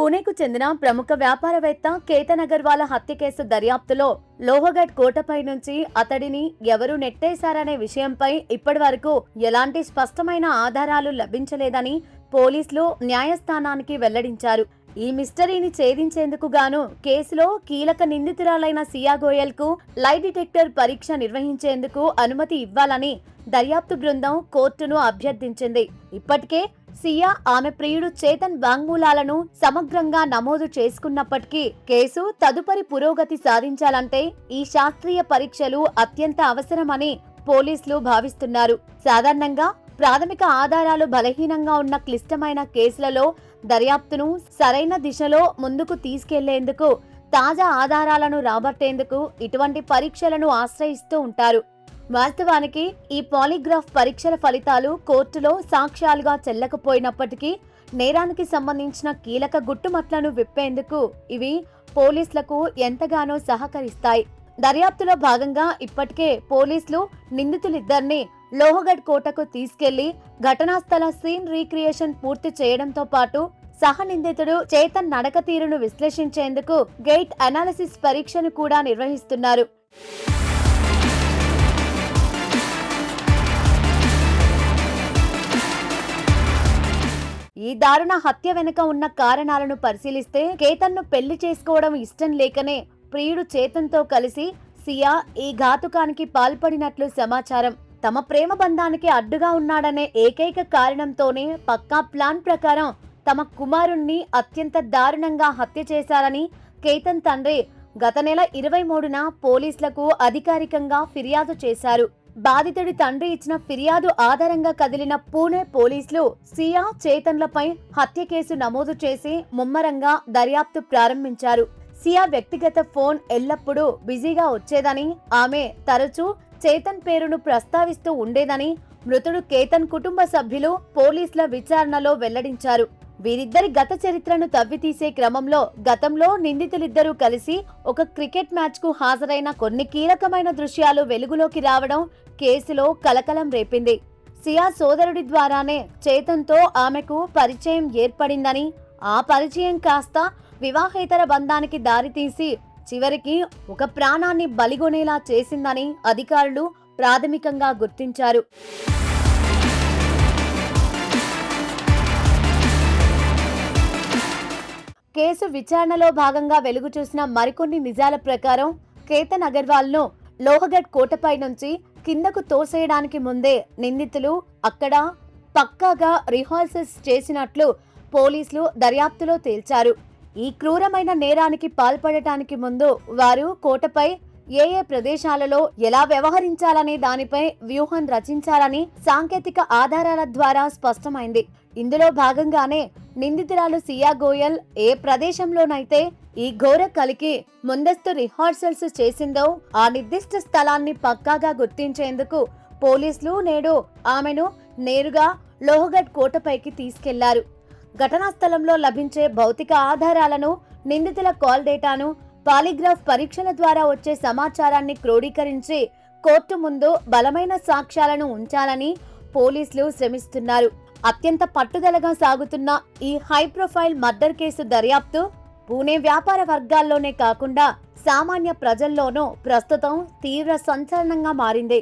పూణేకు చెందిన ప్రముఖ వ్యాపారవేత్త కేతన్ అగర్వాల్ హత్య కేసు దర్యాప్తులో లోహగఢ్ కోటపై నుంచి అతడిని ఎవరు నెట్టేశారనే విషయంపై ఇప్పటివరకు ఎలాంటి స్పష్టమైన ఆధారాలు లభించలేదని పోలీసులు న్యాయస్థానానికి వెల్లడించారు. ఈ మిస్టరీని ఛేదించేందుకు గాను కేసులో కీలక నిందితురాలైన సియా గోయల్ కు లై డిటెక్టర్ పరీక్ష నిర్వహించేందుకు అనుమతి ఇవ్వాలని దర్యాప్తు బృందం కోర్టును అభ్యర్థించింది. ఇప్పటికే సియా ఆమె ప్రియుడు చేతన్ వాంగ్మూలాలను సమగ్రంగా నమోదు చేసుకున్నప్పటికీ కేసు తదుపరి పురోగతి సాధించాలంటే ఈ శాస్త్రీయ పరీక్షలు అత్యంత అవసరమని పోలీసులు భావిస్తున్నారు. సాధారణంగా ప్రాథమిక ఆధారాలు బలహీనంగా ఉన్న క్లిష్టమైన కేసులలో దర్యాప్తును సరైన దిశలో ముందుకు తీసుకెళ్లేందుకు, తాజా ఆధారాలను రాబట్టేందుకు ఇటువంటి పరీక్షలను ఆశ్రయిస్తూ ఉంటారు. వాస్తవానికి ఈ పాలిగ్రాఫ్ పరీక్షల ఫలితాలు కోర్టులో సాక్ష్యాలుగా చెల్లకపోయినప్పటికీ నేరానికి సంబంధించిన కీలక గుట్టుమట్లను విప్పేందుకు ఇవి పోలీసులకు ఎంతగానో సహకరిస్తాయి. దర్యాప్తులో భాగంగా ఇప్పటికే పోలీసులు నిందితులిద్దరిని లోహగఢ్ కోటకు తీసుకెళ్లి ఘటనా స్థల సీన్ రీక్రియేషన్ పూర్తి చేయడంతో పాటు సహ నిందితుడు చేతన్ నడక తీరును విశ్లేషించేందుకు గేట్ అనాలిసిస్ పరీక్షను కూడా నిర్వహిస్తున్నారు. ఈ దారుణ హత్య వెనుక ఉన్న కారణాలను పరిశీలిస్తే కేతన్ను పెళ్లి చేసుకోవడం ఇష్టం లేకనే ప్రియుడు చేతన్తో కలిసి సియా ఈ ఘాతుకానికి పాల్పడినట్లు సమాచారం. తమ ప్రేమ బంధానికి అడ్డుగా ఉన్నాడనే ఏకైక కారణంతోనే పక్కా ప్లాన్ ప్రకారం తమ కుమారుణ్ణి అత్యంత దారుణంగా హత్య చేశారని కేతన్ తండ్రి గత నెల 23న పోలీసులకు అధికారికంగా ఫిర్యాదు చేశారు. బాధితుడి తండ్రి ఇచ్చిన ఫిర్యాదు ఆధారంగా కదిలిన పూణే పోలీసులు సియా చేతన్లపై హత్య కేసు నమోదు చేసి ముమ్మరంగా దర్యాప్తు ప్రారంభించారు. సియా వ్యక్తిగత ఫోన్ ఎల్లప్పుడూ బిజీగా వచ్చేదని, ఆమె తరచూ చేతన్ పేరును ప్రస్తావిస్తూ ఉండేదని మృతుడు కేతన్ కుటుంబ సభ్యులు పోలీసుల విచారణలో వెల్లడించారు. వీరిద్దరి గత చరిత్రను తవ్వితీసే క్రమంలో గతంలో నిందితులిద్దరూ కలిసి ఒక క్రికెట్ మ్యాచ్ కు హాజరైన కొన్ని కీలకమైన దృశ్యాలు వెలుగులోకి రావడం కేసులో కలకలం రేపింది. సియా సోదరుడి ద్వారానే చేతన్తో ఆమెకు పరిచయం ఏర్పడిందని, ఆ పరిచయం కాస్త వివాహేతర బంధానికి దారితీసి చివరికి ఒక ప్రాణాన్ని బలిగొనేలా చేసిందని అధికారులు ప్రాథమికంగా గుర్తించారు. కేసు విచారణలో భాగంగా వెలుగు చూసిన మరికొన్ని నిజాల ప్రకారం కేతన్ అగర్వాల్ ను లోహగఢ్ కోటపై నుంచి కిందకు తోసేయడానికి ముందే నిందితులు అక్కడ పక్కాగా రిహార్సల్స్ చేసినట్లు పోలీసులు దర్యాప్తులో తేల్చారు. ఈ క్రూరమైన నేరానికి పాల్పడటానికి ముందు వారు కోటపై ఏ ప్రదేశాలలో ఎలా వ్యవహరించాలనే దానిపై వ్యూహం రచించాలని సాంకేతిక ఆధారాల ద్వారా స్పష్టమైంది. ఇందులో భాగంగానే నిందితురాలు సియా గోయల్ ఏ ప్రదేశంలోనైతే ఈ ఘోర కలికి ముందస్తు రిహార్సల్స్ చేసిందో ఆ నిర్దిష్ట స్థలాన్ని పక్కాగా గుర్తించేందుకు పోలీసులు నేడు ఆమెను నేరుగా లోహగఢ్ కోటపైకి తీసుకెళ్లారు. ఘటనా స్థలంలో లభించే భౌతిక ఆధారాలను, నిందితుల కాల్ డేటాను, పాలిగ్రాఫ్ పరీక్షల ద్వారా వచ్చే సమాచారాన్ని క్రోడీకరించి కోర్టు ముందు బలమైన సాక్ష్యాలను ఉంచాలని పోలీసులు శ్రమిస్తున్నారు. అత్యంత పట్టుదలగా సాగుతున్న ఈ హై ప్రొఫైల్ మర్డర్ కేసు దర్యాప్తు పూణే వ్యాపార వర్గాల్లోనే కాకుండా సామాన్య ప్రజల్లోనూ ప్రస్తుతం తీవ్ర సంచలనంగా మారింది.